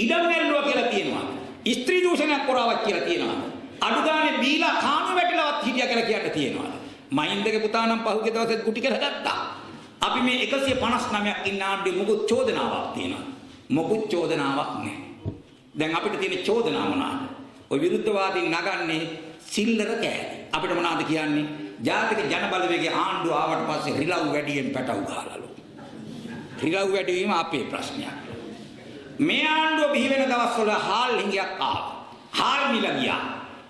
ඉඩම් ඇල්ලුවා කියලා තියෙනවා. ස්ත්‍රී දූෂණයක් කරාවක් කියලා තියෙනවා. අඩු ගානේ බීලා කාණු වැටිලවත් හිටියා කියලා කියන්න තියෙනවා. මහින්දගේ පුතා නම් පහුගිය දවසේ කුටි කරලා ගත්තා. අපි මේ 159ක් ඉන්න ආණ්ඩුවේ මොකුත් චෝදනාවක් තියෙනවා. මොකුත් චෝදනාවක් නැහැ. දැන් අපිට තියෙන චෝදනාව මොනවාද? ඔය විරුද්ධවාදීන් නගන්නේ සිල්ලර කෑලි. අපිට මොනවාද කියන්නේ? ජාතික ජන බලවේගයේ ආණ්ඩුව ආවට පස්සේ රිලව් වැඩියෙන් පැටවු ගහලාලු. රිලව් වැඩි වීම අපේ ප්‍රශ්නයක්. මේ ආණ්ඩුව බිහි වෙන දවස්වල හාල් හිඟයක් ආවා. හාල් මිල ගියා.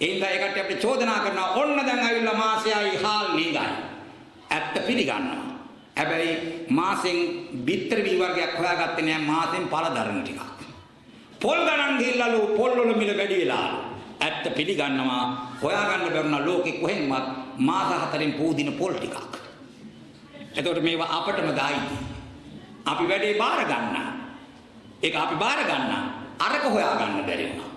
ඒ හින්දා ඒකට අපිට චෝදනා කරනවා ඔන්න දැන් ඇවිල්ලා මාසෙයි හාල් නිගයි. ඇත්ත පිළිගන්නවා. හැබැයි මාසෙන් බිත්තර වී වර්ගයක් හොයාගත්තේ නෑ මාසෙන් පළදරන ටිකක්. පොල් ගණන් ගිහිල්ලාලු පොල් වල මිල වැඩි වෙලා. ඇත්ත පිළිගන්නවා හොයාගන්න බැරුණා ලෝකෙ කොහෙන්වත් මාස 4න් පූදින පොල් ටිකක්. එතකොට මේවා අපටම දායි. අපි වැඩේ බාර ගන්න. ඒක අපි බාර ගන්න. අරක හොයාගන්න බැරි වුණා.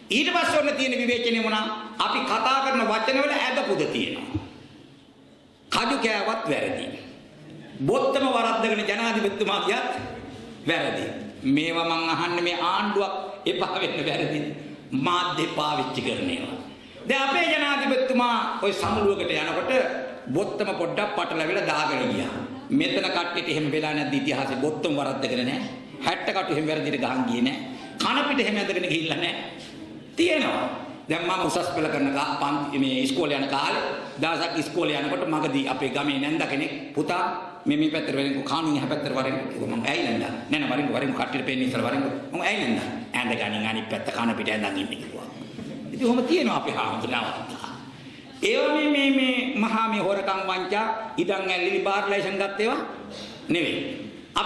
ඊට පස්සේ ඔන්න තියෙන විවේචනය මොනවා? අපි කතා කරන වචනවල ඇදපුද තියෙනවා. කඩු කෑවත් වැරදි. බොත්තම වරද්දගෙන ජනාධිපතිතුමා කියත් වැරදි. මේවා මං අහන්නේ මේ ආණ්ඩුවක් එපා වෙන්න වැරදි. මාධ්‍ය පාවිච්චි කරන ඒවා. දැන් අපේ ජනාධිපතිතුමා ওই සමුළුවකට යනකොට බොත්තම පොඩ්ඩක් පටලවිලා දාගෙන ගියා. මෙතන කට්ටියට එහෙම වෙලා නැද්ද ඉතිහාසෙ බොත්තම වරද්දගෙන නැහැ. 60 කටු එහෙම වැරදිට ගහන් ගියේ නැහැ. කන පිට එහෙම ඇදගෙන ගිහිල්ලා නැහැ. තියෙනවා. දැන් මම උසස් පෙළ කරන මේ ඉස්කෝලේ යන කාලේ දවසක් ඉස්කෝලේ යනකොට මගදී අපේ ගමේ නැන්ද කෙනෙක් පුතා මේ පැත්තට වරින්කෝ කාණුන් එහා පැත්තට වරින්කෝ මම ඇයි නැන්ද නෑ වරින්කෝ කට්ටියට පෙන්නේ ඉස්සර වරින්කෝ මම ඇයි නැන්ද ඇඳ ගනින් අනිත් පැත්ත කන පිට ඇඳන් ඉන්නේ කිව්වා. ඉතින් ඔහොම තියෙනවා අපේ හාමුදුරුවෝ. ඒවා මේ මහා මේ හොරකම් වංචා ඉඩම් ඇල්ලි බාර්ලයිසන් ගත්ත ඒවා නෙවෙයි.